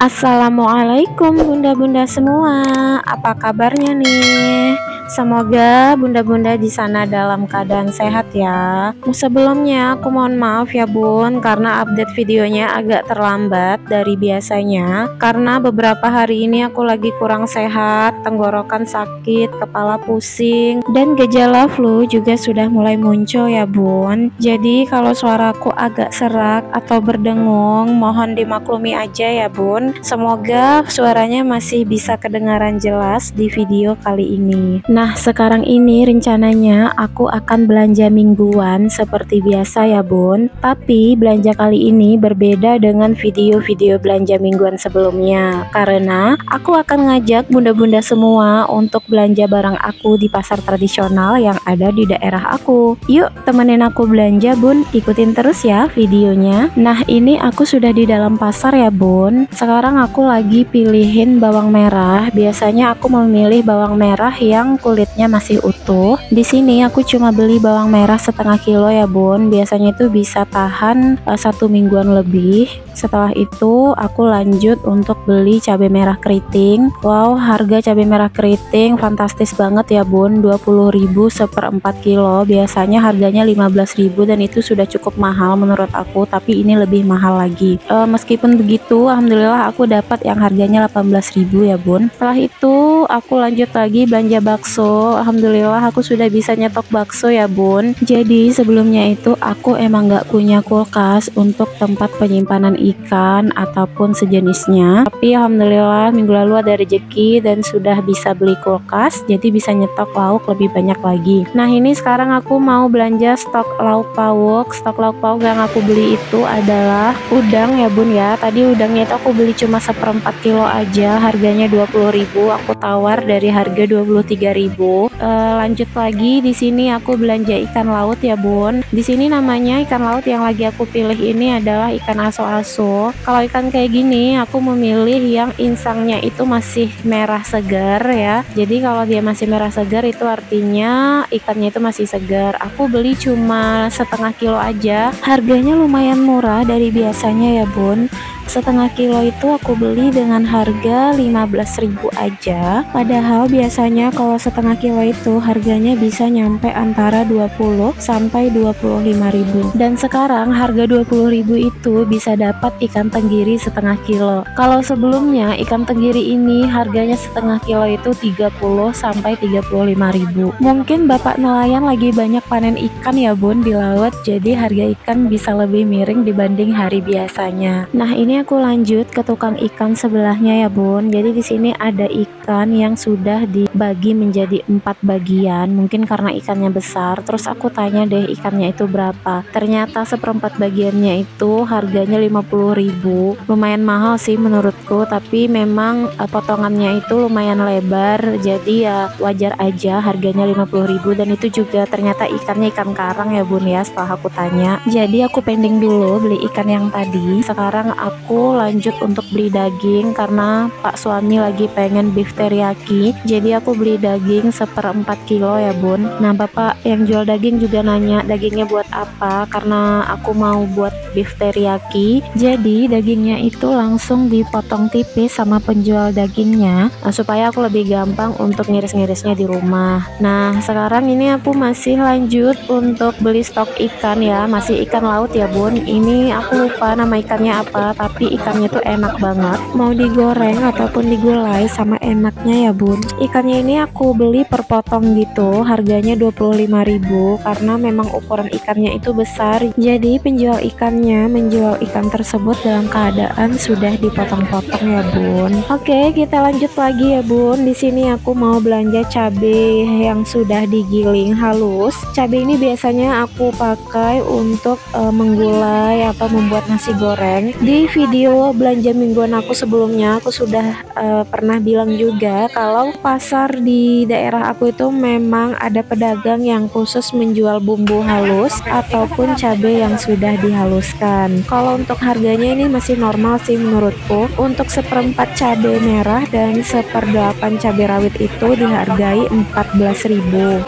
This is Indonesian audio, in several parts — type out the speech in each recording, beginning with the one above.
Assalamualaikum bunda-bunda semua, apa kabarnya nih? Semoga bunda-bunda di sana dalam keadaan sehat ya. Sebelumnya aku mohon maaf ya bun, karena update videonya agak terlambat dari biasanya. Karena beberapa hari ini aku lagi kurang sehat, tenggorokan sakit, kepala pusing, dan gejala flu juga sudah mulai muncul ya bun. Jadi kalau suaraku agak serak atau berdengung, mohon dimaklumi aja ya bun. Semoga suaranya masih bisa kedengaran jelas di video kali ini. Nah, sekarang ini rencananya aku akan belanja mingguan seperti biasa ya bun. Tapi belanja kali ini berbeda dengan video-video belanja mingguan sebelumnya, karena aku akan ngajak bunda-bunda semua untuk belanja barang aku di pasar tradisional yang ada di daerah aku. Yuk temenin aku belanja bun, ikutin terus ya videonya. Nah, ini aku sudah di dalam pasar ya bun. Sekarang aku lagi pilihin bawang merah. Biasanya aku memilih bawang merah yang kulitnya masih utuh. Di sini aku cuma beli bawang merah setengah kilo ya bun. Biasanya itu bisa tahan 1 mingguan lebih. Setelah itu aku lanjut untuk beli cabai merah keriting. Wow, harga cabai merah keriting fantastis banget ya bun, 20.000 seperempat kilo. Biasanya harganya 15.000 dan itu sudah cukup mahal menurut aku, tapi ini lebih mahal lagi. Meskipun begitu, alhamdulillah aku dapat yang harganya 18.000 ya bun. Setelah itu aku lanjut lagi belanja bakso. Alhamdulillah aku sudah bisa nyetok bakso ya bun. Jadi sebelumnya itu aku emang nggak punya kulkas untuk tempat penyimpanan ikan ataupun sejenisnya, tapi alhamdulillah minggu lalu ada rezeki dan sudah bisa beli kulkas, jadi bisa nyetok lauk lebih banyak lagi. Nah, ini sekarang aku mau belanja stok lauk pauk. Stok lauk pauk yang aku beli itu adalah udang ya bun ya. Tadi udangnya itu aku beli cuma seperempat kilo aja, harganya 20.000. Aku tawar dari harga 23.000. Lanjut lagi, di sini aku belanja ikan laut ya bun. Di sini namanya ikan laut yang lagi aku pilih ini adalah ikan aso-aso. Kalau ikan kayak gini aku memilih yang insangnya itu masih merah segar ya. Jadi kalau dia masih merah segar itu artinya ikannya itu masih segar. Aku beli cuma setengah kilo aja, harganya lumayan murah dari biasanya ya bun. Setengah kilo itu aku beli dengan harga 15.000 aja. Padahal biasanya kalau setengah kilo itu harganya bisa nyampe antara 20 sampai 25.000. Dan sekarang harga 20.000 itu bisa dapat ikan tenggiri setengah kilo. Kalau sebelumnya ikan tenggiri ini harganya setengah kilo itu 30 sampai 35.000. Mungkin bapak nelayan lagi banyak panen ikan ya bun di laut, jadi harga ikan bisa lebih miring dibanding hari biasanya. Nah, ini aku lanjut ke tukang ikan sebelahnya ya bun. Jadi di sini ada ikan yang sudah dibagi menjadi 4 bagian. Mungkin karena ikannya besar. Terus aku tanya deh ikannya itu berapa. Ternyata seperempat bagiannya itu harganya 50.000. Lumayan mahal sih menurutku, tapi memang potongannya itu lumayan lebar. Jadi ya wajar aja harganya 50.000, dan itu juga ternyata ikannya ikan karang ya bun ya setelah aku tanya. Jadi aku pending dulu beli ikan yang tadi. Sekarang aku lanjut untuk beli daging karena pak suami lagi pengen beef teriyaki. Jadi aku beli daging seperempat kilo ya bun. Nah, bapak yang jual daging juga nanya dagingnya buat apa, karena aku mau buat beef teriyaki. Jadi dagingnya itu langsung dipotong tipis sama penjual dagingnya, supaya aku lebih gampang untuk ngiris-ngirisnya di rumah. Nah, sekarang ini aku masih lanjut untuk beli stok ikan ya, masih ikan laut ya bun. Ini aku lupa nama ikannya apa, tapi ikannya tuh enak banget, mau digoreng ataupun digulai sama enaknya ya bun. Ikannya ini aku beli per potong gitu, harganya 25.000 karena memang ukuran ikannya itu besar. Jadi penjual ikannya menjual ikan tersebut dalam keadaan sudah dipotong-potong ya bun. Oke, kita lanjut lagi ya bun. Di sini aku mau belanja cabai yang sudah digiling halus. Cabai ini biasanya aku pakai untuk menggulai atau membuat nasi goreng. Di video belanja mingguan aku sebelumnya aku sudah pernah bilang juga kalau pasar di daerah aku itu memang ada pedagang yang khusus menjual bumbu halus ataupun cabai yang sudah dihaluskan. Kalau untuk harganya ini masih normal sih menurutku. Untuk seperempat cabai merah dan seperdelapan cabai rawit itu dihargai 14.000.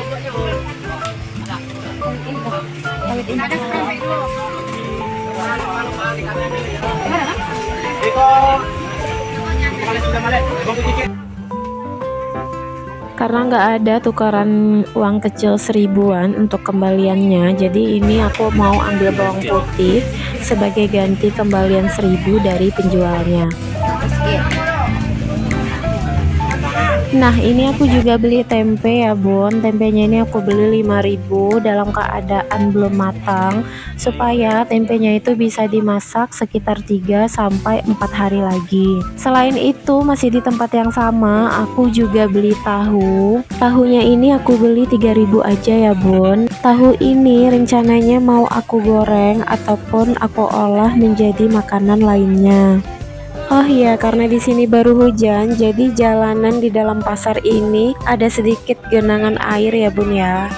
Karena nggak ada tukaran uang kecil 1000-an untuk kembaliannya, jadi ini aku mau ambil bawang putih sebagai ganti kembalian 1000 dari penjualnya. Nah, ini aku juga beli tempe ya bun. Tempenya ini aku beli 5.000 dalam keadaan belum matang, supaya tempenya itu bisa dimasak sekitar 3-4 hari lagi. Selain itu, masih di tempat yang sama, aku juga beli tahu. Tahunya ini aku beli 3.000 aja ya bun. Tahu ini rencananya mau aku goreng ataupun aku olah menjadi makanan lainnya. Oh iya, karena di sini baru hujan, jadi jalanan di dalam pasar ini ada sedikit genangan air ya bun ya.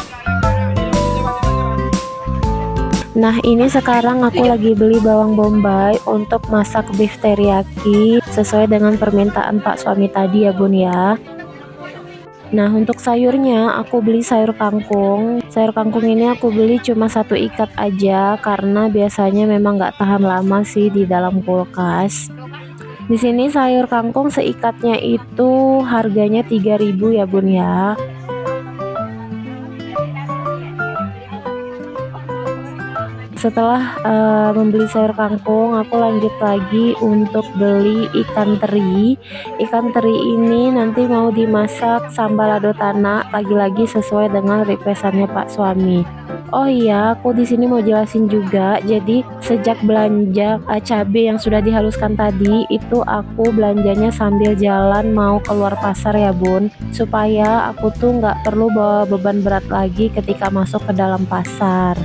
Nah, ini sekarang aku lagi beli bawang bombay untuk masak beef teriyaki sesuai dengan permintaan Pak suami tadi ya bun ya. Nah, untuk sayurnya aku beli sayur kangkung. Sayur kangkung ini aku beli cuma 1 ikat aja karena biasanya memang nggak tahan lama sih di dalam kulkas. Di sini sayur kangkung seikatnya itu harganya 3.000 ya bun ya. Setelah membeli sayur kangkung, aku lanjut lagi untuk beli ikan teri. Ikan teri ini nanti mau dimasak sambal lado tanah, lagi-lagi sesuai dengan requestannya Pak suami. Oh iya, aku di sini mau jelasin juga. Jadi sejak belanja cabai yang sudah dihaluskan tadi, itu aku belanjanya sambil jalan mau keluar pasar ya bun, supaya aku tuh nggak perlu bawa beban berat lagi ketika masuk ke dalam pasar.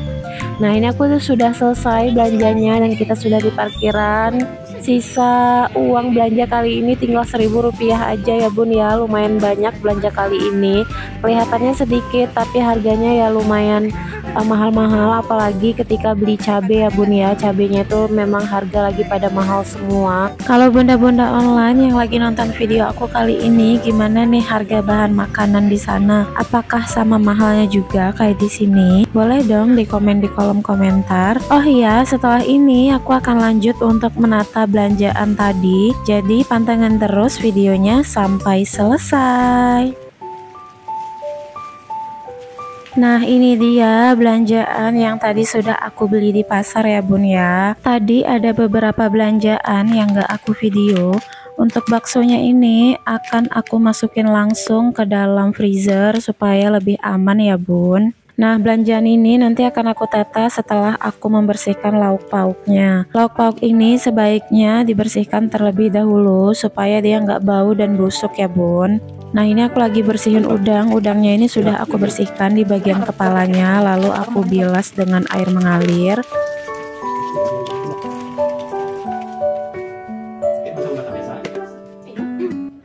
Nah, ini aku tuh sudah selesai belanjanya dan kita sudah di parkiran. Sisa uang belanja kali ini tinggal 1.000 rupiah aja ya bun ya. Lumayan banyak belanja kali ini. Kelihatannya sedikit tapi harganya ya lumayan mahal-mahal, apalagi ketika beli cabai ya bun ya. Cabenya itu memang harga lagi pada mahal semua. Kalau bunda-bunda online yang lagi nonton video aku kali ini, gimana nih harga bahan makanan di sana? Apakah sama mahalnya juga kayak di sini? Boleh dong di komen di kolom komentar. Oh iya, setelah ini aku akan lanjut untuk menata belanjaan tadi. Jadi pantengin terus videonya sampai selesai. Nah, ini dia belanjaan yang tadi sudah aku beli di pasar ya bun ya. Tadi ada beberapa belanjaan yang gak aku video. Untuk baksonya ini akan aku masukin langsung ke dalam freezer supaya lebih aman ya bun. Nah, belanjaan ini nanti akan aku tata setelah aku membersihkan lauk pauknya. Lauk pauk ini sebaiknya dibersihkan terlebih dahulu supaya dia nggak bau dan busuk ya bun. Nah, ini aku lagi bersihin udang. Udangnya ini sudah aku bersihkan di bagian kepalanya, lalu aku bilas dengan air mengalir.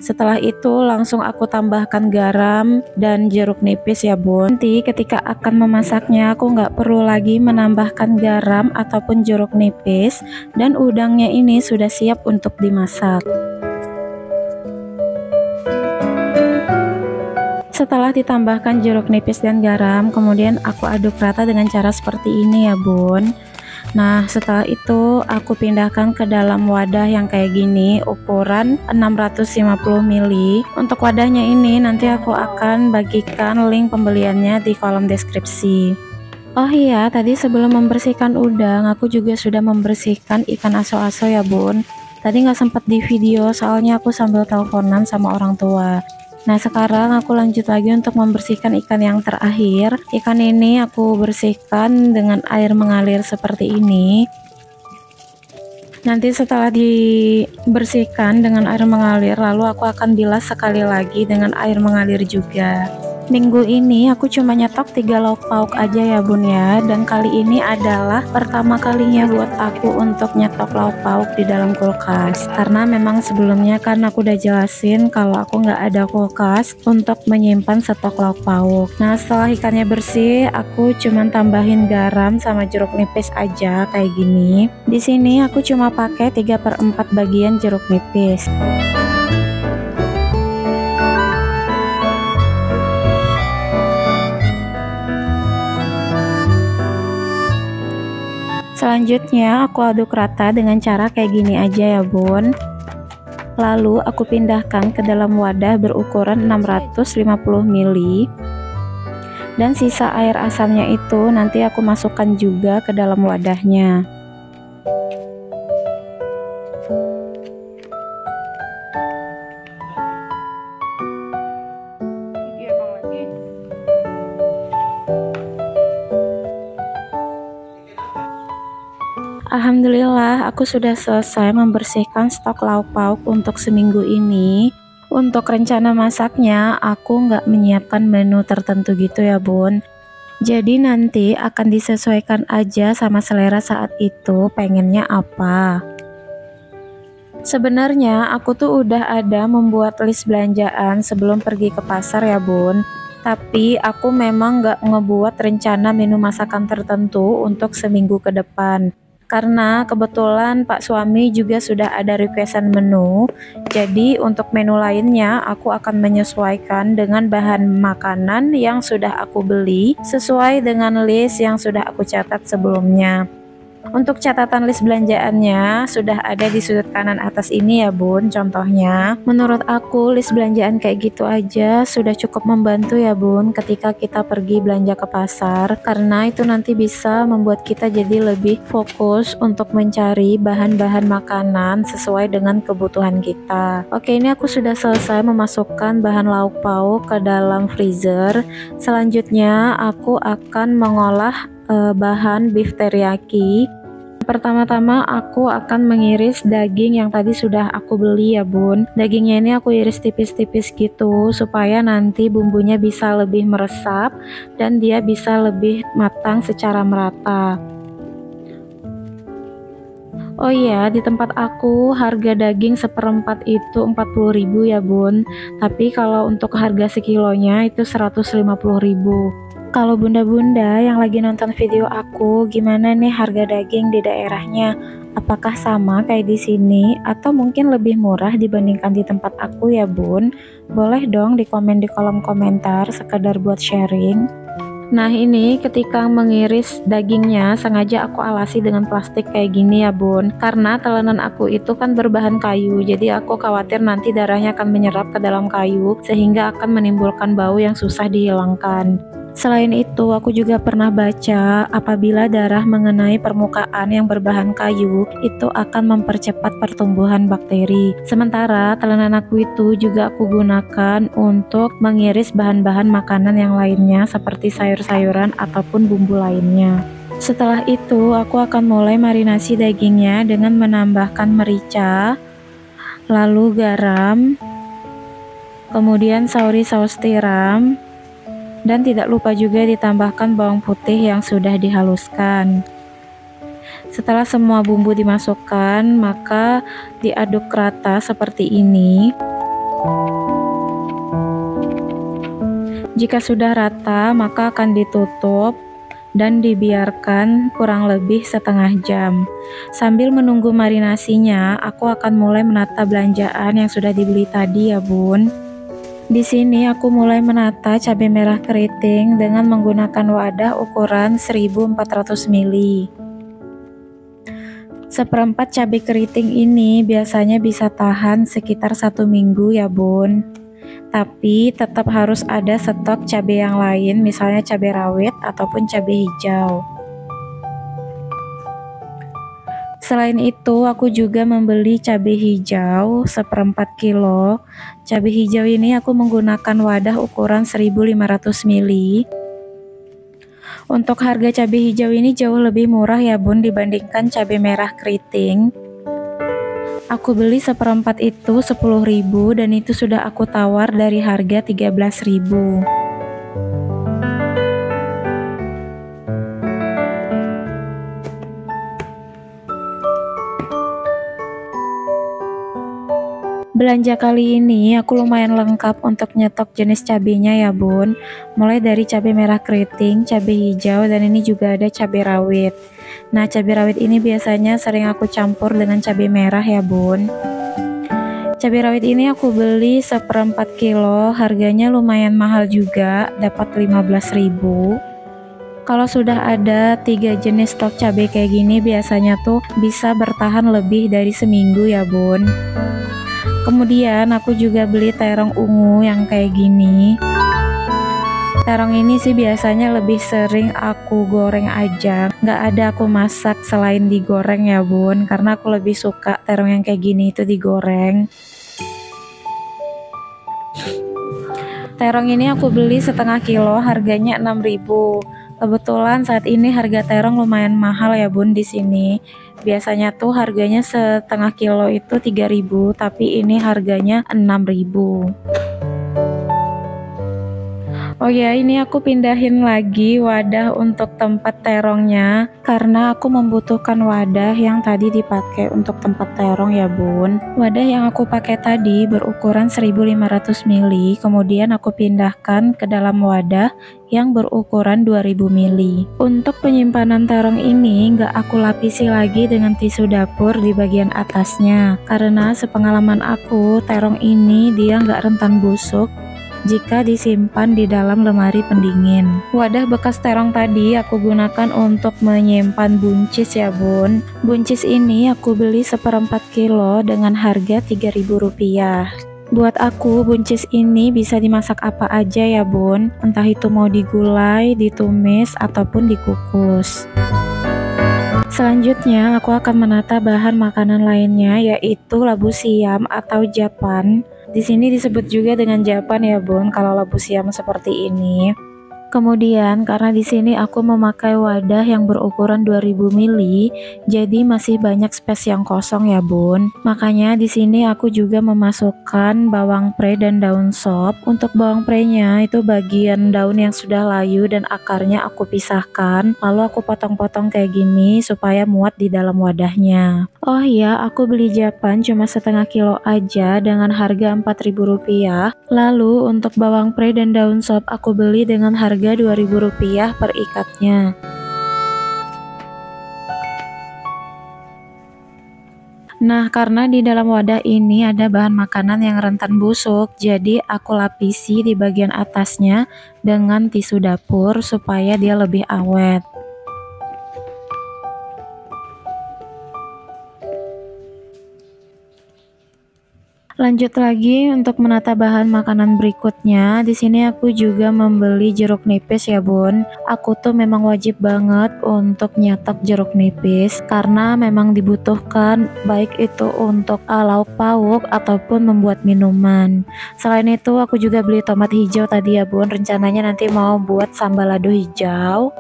Setelah itu langsung aku tambahkan garam dan jeruk nipis ya bun. Nanti ketika akan memasaknya aku nggak perlu lagi menambahkan garam ataupun jeruk nipis, dan udangnya ini sudah siap untuk dimasak. Setelah ditambahkan jeruk nipis dan garam, kemudian aku aduk rata dengan cara seperti ini ya bun. Nah, setelah itu aku pindahkan ke dalam wadah yang kayak gini, ukuran 650 ml. Untuk wadahnya ini nanti aku akan bagikan link pembeliannya di kolom deskripsi. Oh iya, tadi sebelum membersihkan udang, aku juga sudah membersihkan ikan aso-aso ya bun. Tadi nggak sempat di video soalnya aku sambil teleponan sama orang tua. Nah, sekarang aku lanjut lagi untuk membersihkan ikan yang terakhir. Ikan ini aku bersihkan dengan air mengalir seperti ini. Nanti setelah dibersihkan dengan air mengalir, lalu aku akan bilas sekali lagi dengan air mengalir juga. Minggu ini aku cuma nyetok 3 lauk pauk aja ya bun ya, dan kali ini adalah pertama kalinya buat aku untuk nyetok lauk pauk di dalam kulkas, karena memang sebelumnya kan aku udah jelasin kalau aku nggak ada kulkas untuk menyimpan stok lauk pauk. Nah, setelah ikannya bersih, aku cuma tambahin garam sama jeruk nipis aja kayak gini. Di sini aku cuma pakai 3/4 bagian jeruk nipis. Selanjutnya aku aduk rata dengan cara kayak gini aja ya bun. Lalu aku pindahkan ke dalam wadah berukuran 650 ml. Dan sisa air asamnya itu nanti aku masukkan juga ke dalam wadahnya. Alhamdulillah aku sudah selesai membersihkan stok lauk pauk untuk seminggu ini. Untuk rencana masaknya aku nggak menyiapkan menu tertentu gitu ya bun. Jadi nanti akan disesuaikan aja sama selera saat itu pengennya apa. Sebenarnya aku tuh udah ada membuat list belanjaan sebelum pergi ke pasar ya bun. Tapi aku memang nggak ngebuat rencana menu masakan tertentu untuk seminggu ke depan. Karena kebetulan Pak suami juga sudah ada requestan menu. Jadi untuk menu lainnya aku akan menyesuaikan dengan bahan makanan yang sudah aku beli sesuai dengan list yang sudah aku catat sebelumnya. Untuk catatan list belanjaannya sudah ada di sudut kanan atas ini ya bun. Contohnya, menurut aku list belanjaan kayak gitu aja sudah cukup membantu ya bun ketika kita pergi belanja ke pasar. Karena itu nanti bisa membuat kita jadi lebih fokus untuk mencari bahan-bahan makanan sesuai dengan kebutuhan kita. Oke, ini aku sudah selesai memasukkan bahan lauk pauk ke dalam freezer. Selanjutnya aku akan mengolah bahan beef teriyaki. Pertama-tama aku akan mengiris daging yang tadi sudah aku beli ya bun. Dagingnya ini aku iris tipis-tipis gitu supaya nanti bumbunya bisa lebih meresap dan dia bisa lebih matang secara merata. Oh iya, di tempat aku harga daging seperempat itu 40.000 ya bun. Tapi kalau untuk harga sekilonya itu 150.000. Kalau bunda-bunda yang lagi nonton video aku, gimana nih harga daging di daerahnya? Apakah sama kayak di sini atau mungkin lebih murah dibandingkan di tempat aku ya bun? Boleh dong di komen di kolom komentar sekedar buat sharing. Nah ini ketika mengiris dagingnya sengaja aku alasi dengan plastik kayak gini ya bun. Karena telenan aku itu kan berbahan kayu, jadi aku khawatir nanti darahnya akan menyerap ke dalam kayu sehingga akan menimbulkan bau yang susah dihilangkan. Selain itu, aku juga pernah baca apabila darah mengenai permukaan yang berbahan kayu, itu akan mempercepat pertumbuhan bakteri. Sementara telenan aku itu juga aku gunakan untuk mengiris bahan-bahan makanan yang lainnya seperti sayur-sayuran ataupun bumbu lainnya. Setelah itu, aku akan mulai marinasi dagingnya dengan menambahkan merica, lalu garam, kemudian saus tiram, dan tidak lupa juga ditambahkan bawang putih yang sudah dihaluskan. Setelah semua bumbu dimasukkan, maka diaduk rata seperti ini. Jika sudah rata, maka akan ditutup dan dibiarkan kurang lebih setengah jam. Sambil menunggu marinasinya, aku akan mulai menata belanjaan yang sudah dibeli tadi ya bun. Di sini aku mulai menata cabai merah keriting dengan menggunakan wadah ukuran 1400 ml. Seperempat cabai keriting ini biasanya bisa tahan sekitar 1 minggu ya bun. Tapi tetap harus ada stok cabai yang lain, misalnya cabai rawit ataupun cabai hijau. Selain itu, aku juga membeli cabai hijau seperempat kilo. Cabai hijau ini aku menggunakan wadah ukuran 1500 ml. Untuk harga cabai hijau ini jauh lebih murah ya bun dibandingkan cabai merah keriting. Aku beli seperempat itu 10.000 dan itu sudah aku tawar dari harga 13.000. Belanja kali ini aku lumayan lengkap untuk nyetok jenis cabenya ya bun. Mulai dari cabai merah keriting, cabai hijau, dan ini juga ada cabai rawit. Nah cabai rawit ini biasanya sering aku campur dengan cabai merah ya bun. Cabai rawit ini aku beli seperempat kilo, harganya lumayan mahal juga, dapat 15.000. Kalau sudah ada 3 jenis stok cabai kayak gini, biasanya tuh bisa bertahan lebih dari seminggu ya bun. Kemudian aku juga beli terong ungu yang kayak gini. Terong ini sih biasanya lebih sering aku goreng aja, nggak ada aku masak selain digoreng ya bun, karena aku lebih suka terong yang kayak gini itu digoreng. Terong ini aku beli setengah kilo, harganya 6.000. Kebetulan saat ini harga terong lumayan mahal ya bun di sini. Biasanya tuh harganya setengah kilo itu 3.000, tapi ini harganya 6.000. Oh ya, ini aku pindahin lagi wadah untuk tempat terongnya karena aku membutuhkan wadah yang tadi dipakai untuk tempat terong ya bun. Wadah yang aku pakai tadi berukuran 1500 ml, kemudian aku pindahkan ke dalam wadah yang berukuran 2000 ml. Untuk penyimpanan terong ini nggak aku lapisi lagi dengan tisu dapur di bagian atasnya karena sepengalaman aku terong ini dia nggak rentan busuk jika disimpan di dalam lemari pendingin. Wadah bekas terong tadi aku gunakan untuk menyimpan buncis ya bun. Buncis ini aku beli 1/4 kilo dengan harga Rp3.000. Buat aku buncis ini bisa dimasak apa aja ya bun, entah itu mau digulai, ditumis, ataupun dikukus. Selanjutnya aku akan menata bahan makanan lainnya, yaitu labu siam atau japan. Di sini disebut juga dengan japan ya bun, kalau labu siam seperti ini. Kemudian karena di sini aku memakai wadah yang berukuran 2000 ml, jadi masih banyak space yang kosong ya bun. Makanya di sini aku juga memasukkan bawang pre dan daun sop. Untuk bawang prenya itu bagian daun yang sudah layu dan akarnya aku pisahkan, lalu aku potong-potong kayak gini supaya muat di dalam wadahnya. Oh iya, aku beli japan cuma setengah kilo aja dengan harga Rp4.000. Lalu untuk bawang pre dan daun sop aku beli dengan harga Rp2.000 per ikatnya. Nah, karena di dalam wadah ini ada bahan makanan yang rentan busuk, jadi aku lapisi di bagian atasnya dengan tisu dapur supaya dia lebih awet. Lanjut lagi untuk menata bahan makanan berikutnya. Di sini aku juga membeli jeruk nipis ya bun. Aku tuh memang wajib banget untuk nyetok jeruk nipis karena memang dibutuhkan baik itu untuk lauk pauk ataupun membuat minuman. Selain itu aku juga beli tomat hijau tadi ya bun. Rencananya nanti mau buat sambal lado hijau.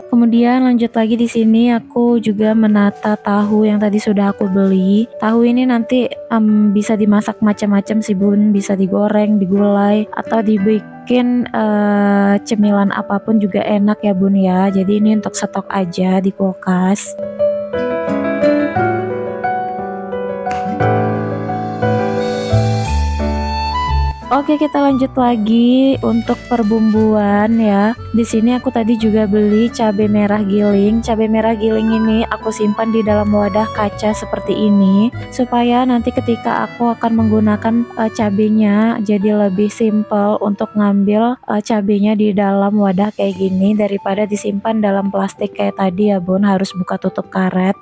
Kemudian lanjut lagi di sini aku juga menata tahu yang tadi sudah aku beli. Tahu ini nanti bisa dimasak macam-macam sih bun, bisa digoreng, digulai, atau dibikin cemilan apapun juga enak ya bun ya. Jadi ini untuk stok aja di kulkas. Oke, kita lanjut lagi untuk perbumbuan ya. Di sini aku tadi juga beli cabai merah giling. Cabai merah giling ini aku simpan di dalam wadah kaca seperti ini supaya nanti ketika aku akan menggunakan cabenya jadi lebih simple untuk ngambil cabenya di dalam wadah kayak gini daripada disimpan dalam plastik kayak tadi ya bun, harus buka tutup karet.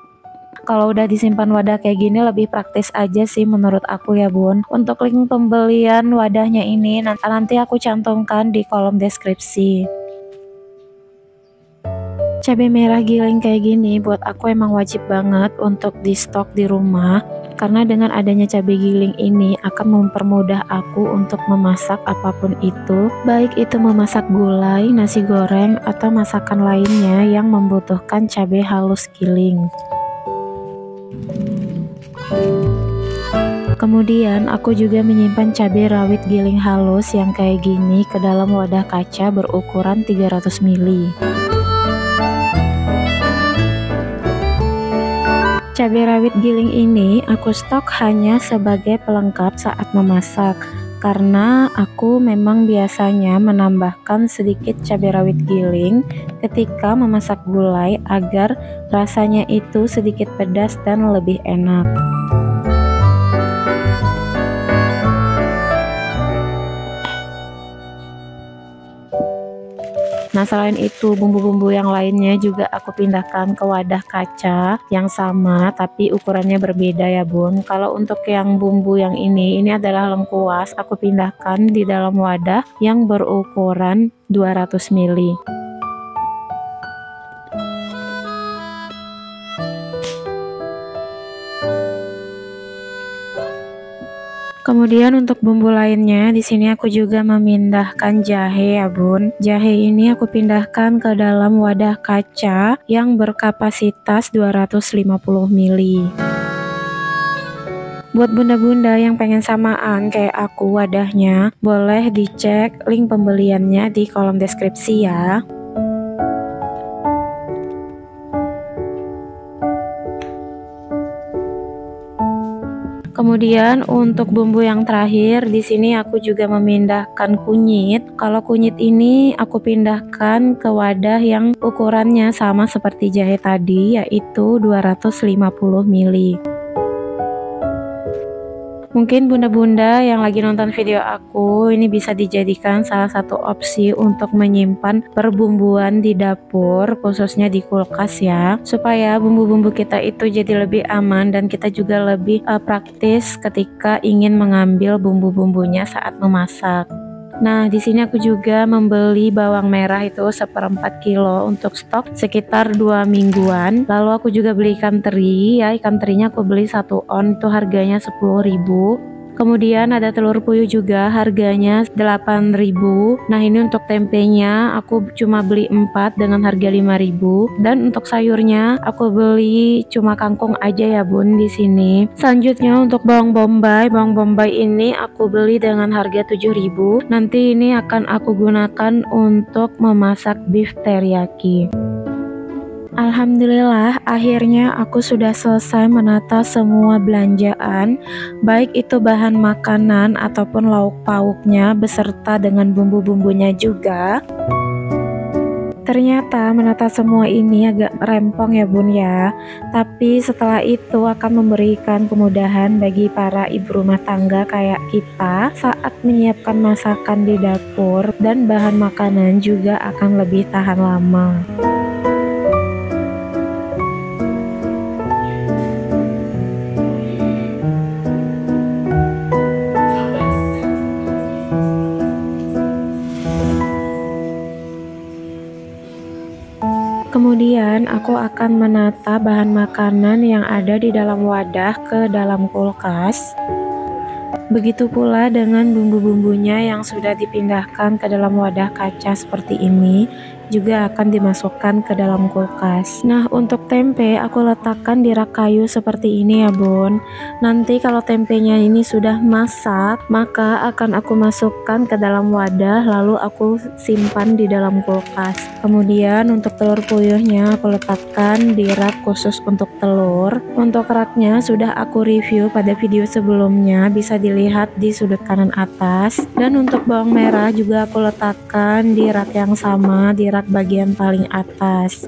Kalau udah disimpan wadah kayak gini lebih praktis aja sih menurut aku ya bun. Untuk link pembelian wadahnya ini nanti aku cantumkan di kolom deskripsi. Cabai merah giling kayak gini buat aku emang wajib banget untuk di stok di rumah, karena dengan adanya cabai giling ini akan mempermudah aku untuk memasak apapun itu, baik itu memasak gulai, nasi goreng, atau masakan lainnya yang membutuhkan cabai halus giling. Kemudian aku juga menyimpan cabai rawit giling halus yang kayak gini ke dalam wadah kaca berukuran 300 ml. Cabai rawit giling ini aku stok hanya sebagai pelengkap saat memasak, karena aku memang biasanya menambahkan sedikit cabai rawit giling ketika memasak gulai agar rasanya itu sedikit pedas dan lebih enak. Nah, Nah, selain itu bumbu-bumbu yang lainnya juga aku pindahkan ke wadah kaca yang sama tapi ukurannya berbeda ya bun. Kalau untuk yang bumbu yang ini adalah lengkuas, aku pindahkan di dalam wadah yang berukuran 200 ml. Kemudian untuk bumbu lainnya, di sini aku juga memindahkan jahe ya bun. Jahe ini aku pindahkan ke dalam wadah kaca yang berkapasitas 250 ml. Buat bunda-bunda yang pengen samaan kayak aku wadahnya, boleh dicek link pembeliannya di kolom deskripsi ya. Kemudian untuk bumbu yang terakhir, di sini aku juga memindahkan kunyit. Kalau kunyit ini aku pindahkan ke wadah yang ukurannya sama seperti jahe tadi, yaitu 250 ml. Mungkin bunda-bunda yang lagi nonton video aku ini bisa dijadikan salah satu opsi untuk menyimpan perbumbuan di dapur, khususnya di kulkas ya, supaya bumbu-bumbu kita itu jadi lebih aman dan kita juga lebih praktis ketika ingin mengambil bumbu-bumbunya saat memasak. Nah, di sini aku juga membeli bawang merah itu 1/4 kilo untuk stok sekitar 2 mingguan. Lalu aku juga beli ikan teri ya, ikan terinya aku beli 1 on, itu harganya 10.000. Kemudian ada telur puyuh juga, harganya 8.000. Nah, ini untuk tempenya aku cuma beli 4 dengan harga 5.000. Dan untuk sayurnya aku beli cuma kangkung aja ya bun di sini. Selanjutnya untuk bawang bombay ini aku beli dengan harga 7.000. Nanti ini akan aku gunakan untuk memasak beef teriyaki. Alhamdulillah, akhirnya aku sudah selesai menata semua belanjaan, baik itu bahan makanan ataupun lauk pauknya beserta dengan bumbu-bumbunya juga. Ternyata menata semua ini agak rempong ya bun ya, tapi setelah itu akan memberikan kemudahan bagi para ibu rumah tangga kayak kita saat menyiapkan masakan di dapur, dan bahan makanan juga akan lebih tahan lama. Kemudian aku akan menata bahan makanan yang ada di dalam wadah ke dalam kulkas. Begitu pula dengan bumbu-bumbunya yang sudah dipindahkan ke dalam wadah kaca seperti ini, juga akan dimasukkan ke dalam kulkas. Nah, untuk tempe aku letakkan di rak kayu seperti ini ya bun. Nanti kalau tempenya ini sudah masak, maka akan aku masukkan ke dalam wadah, lalu aku simpan di dalam kulkas. Kemudian untuk telur puyuhnya aku letakkan di rak khusus untuk telur. Untuk raknya sudah aku review pada video sebelumnya, bisa dilihat di sudut kanan atas. Dan untuk bawang merah juga aku letakkan di rak yang sama, di rak bagian paling atas.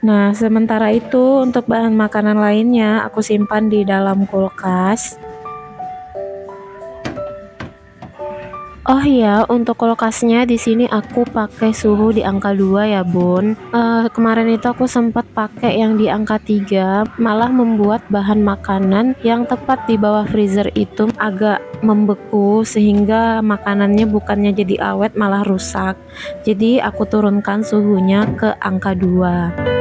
Nah, sementara itu untuk bahan makanan lainnya aku simpan di dalam kulkas. Oh iya, untuk kulkasnya di sini aku pakai suhu di angka 2 ya bun. Kemarin itu aku sempat pakai yang di angka 3, malah membuat bahan makanan yang tepat di bawah freezer itu agak membeku, sehingga makanannya bukannya jadi awet malah rusak. Jadi aku turunkan suhunya ke angka 2.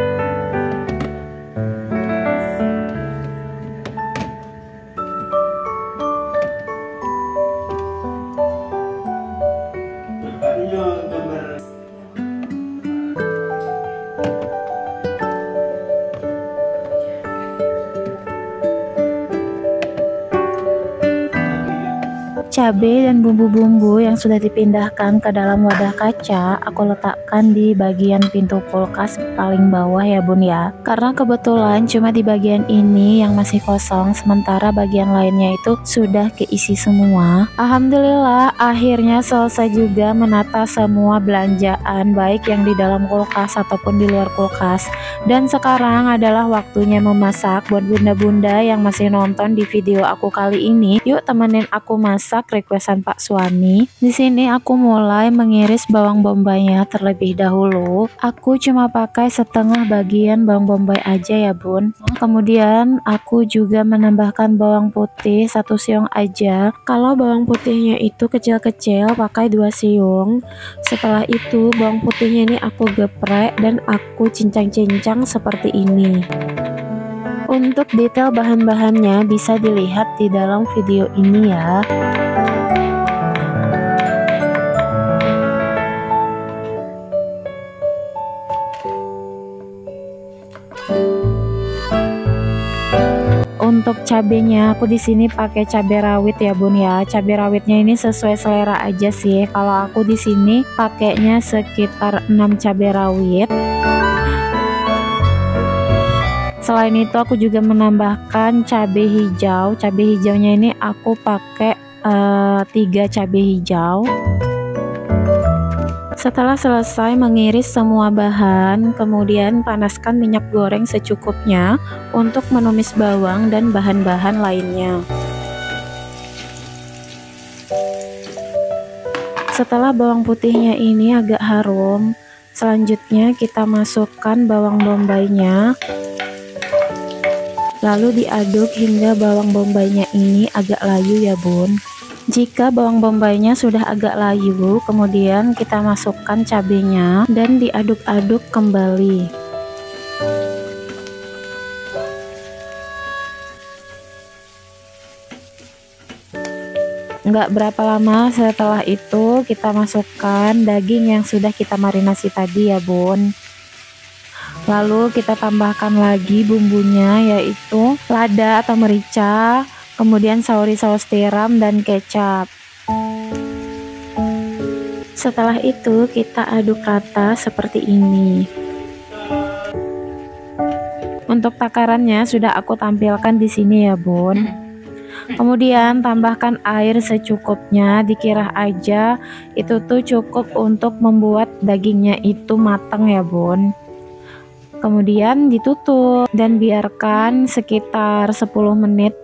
Cabai dan bumbu-bumbu yang sudah dipindahkan ke dalam wadah kaca aku letakkan di bagian pintu kulkas paling bawah ya bun ya, karena kebetulan cuma di bagian ini yang masih kosong, sementara bagian lainnya itu sudah keisi semua. Alhamdulillah akhirnya selesai juga menata semua belanjaan, baik yang di dalam kulkas ataupun di luar kulkas. Dan sekarang adalah waktunya memasak. Buat bunda-bunda yang masih nonton di video aku kali ini, yuk temenin aku masak banyak requestan Pak Suami. Di sini aku mulai mengiris bawang bombaynya terlebih dahulu. Aku cuma pakai setengah bagian bawang bombay aja ya bun. Kemudian aku juga menambahkan bawang putih 1 siung aja. Kalau bawang putihnya itu kecil-kecil pakai 2 siung. Setelah itu bawang putihnya ini aku geprek dan aku cincang-cincang seperti ini. Untuk detail bahan-bahannya bisa dilihat di dalam video ini ya. Untuk cabenya aku di sini pakai cabai rawit ya bun ya. Cabai rawitnya ini sesuai selera aja sih. Kalau aku di sini pakainya sekitar 6 cabai rawit. Selain itu aku juga menambahkan cabai hijau. Cabai hijaunya ini aku pakai 3 cabai hijau. Setelah selesai mengiris semua bahan, kemudian panaskan minyak goreng secukupnya untuk menumis bawang dan bahan-bahan lainnya. Setelah bawang putihnya ini agak harum, selanjutnya kita masukkan bawang bombaynya. Lalu diaduk hingga bawang bombaynya ini agak layu ya bun. Jika bawang bombaynya sudah agak layu, kemudian kita masukkan cabenya dan diaduk-aduk kembali. Nggak berapa lama setelah itu kita masukkan daging yang sudah kita marinasi tadi ya bun. Lalu kita tambahkan lagi bumbunya, yaitu lada atau merica, kemudian saus tiram dan kecap. Setelah itu kita aduk rata seperti ini. Untuk takarannya sudah aku tampilkan di sini ya bun. Kemudian tambahkan air secukupnya, dikira aja itu tuh cukup untuk membuat dagingnya itu matang ya bun. Kemudian ditutup dan biarkan sekitar 10 menit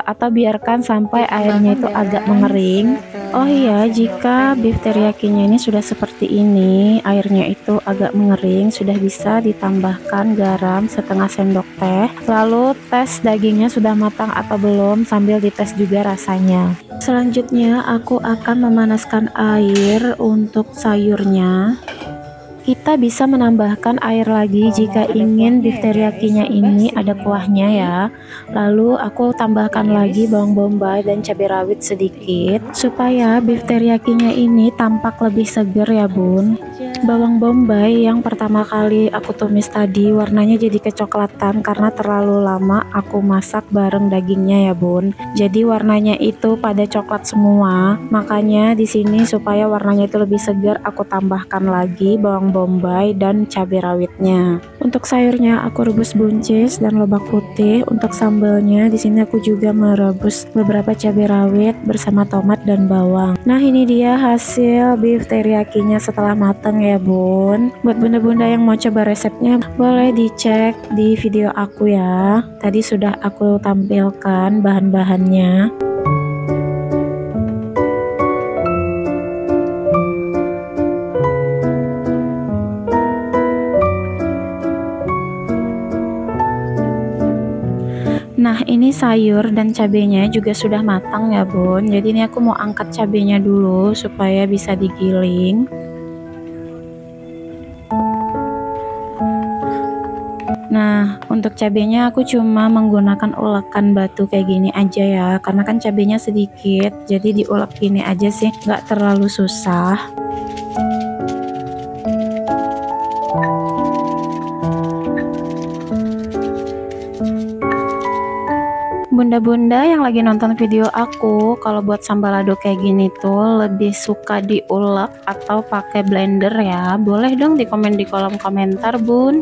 atau biarkan sampai airnya itu agak mengering. Oh iya, jika beef teriyakinya ini sudah seperti ini, airnya itu agak mengering, sudah bisa ditambahkan garam setengah sendok teh. Lalu tes dagingnya sudah matang atau belum sambil dites juga rasanya. Selanjutnya aku akan memanaskan air untuk sayurnya. Kita bisa menambahkan air lagi jika ingin beef teriyakinya ini ada kuahnya ya. Lalu aku tambahkan lagi bawang bombay dan cabai rawit sedikit supaya beef teriyakinya ini tampak lebih seger ya bun. Bawang bombay yang pertama kali aku tumis tadi warnanya jadi kecoklatan karena terlalu lama aku masak bareng dagingnya ya bun. Jadi warnanya itu pada coklat semua. Makanya di sini supaya warnanya itu lebih segar aku tambahkan lagi bawang bombay dan cabai rawitnya. Untuk sayurnya aku rebus buncis dan lobak putih. Untuk sambalnya di sini aku juga merebus beberapa cabai rawit bersama tomat dan bawang. Nah, ini dia hasil beef teriyakinya setelah matang ya bun. Buat bunda-bunda yang mau coba resepnya boleh dicek di video aku ya. Tadi sudah aku tampilkan bahan-bahannya. Nah, ini sayur dan cabenya juga sudah matang ya bun. Jadi ini aku mau angkat cabenya dulu supaya bisa digiling. Nah, untuk cabenya aku cuma menggunakan ulekan batu kayak gini aja ya, karena kan cabenya sedikit, jadi diulek gini aja sih, nggak terlalu susah. Bunda-bunda yang lagi nonton video aku, kalau buat sambal lado kayak gini tuh lebih suka diulek atau pakai blender ya? Boleh dong di komen di kolom komentar, bun.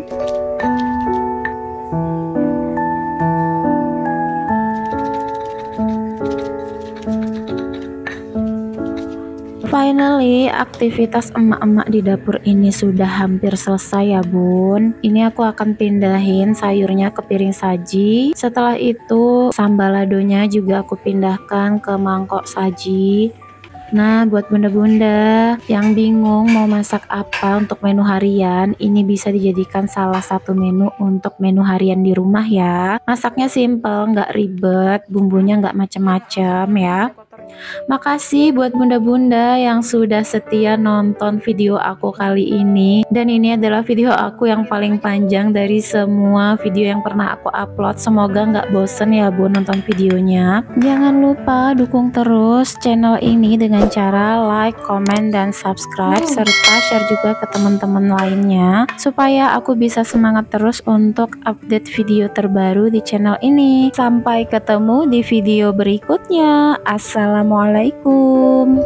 Finally, aktivitas emak-emak di dapur ini sudah hampir selesai ya bun. Ini aku akan pindahin sayurnya ke piring saji. Setelah itu sambaladonya juga aku pindahkan ke mangkok saji. Nah, buat bunda-bunda yang bingung mau masak apa untuk menu harian, ini bisa dijadikan salah satu menu untuk menu harian di rumah ya. Masaknya simple, nggak ribet, bumbunya nggak macem-macem ya. Makasih buat bunda-bunda yang sudah setia nonton video aku kali ini. Dan ini adalah video aku yang paling panjang dari semua video yang pernah aku upload. Semoga nggak bosen ya bun nonton videonya. Jangan lupa dukung terus channel ini dengan cara like, comment, dan subscribe, serta share juga ke teman-teman lainnya supaya aku bisa semangat terus untuk update video terbaru di channel ini. Sampai ketemu di video berikutnya. Assalamualaikum.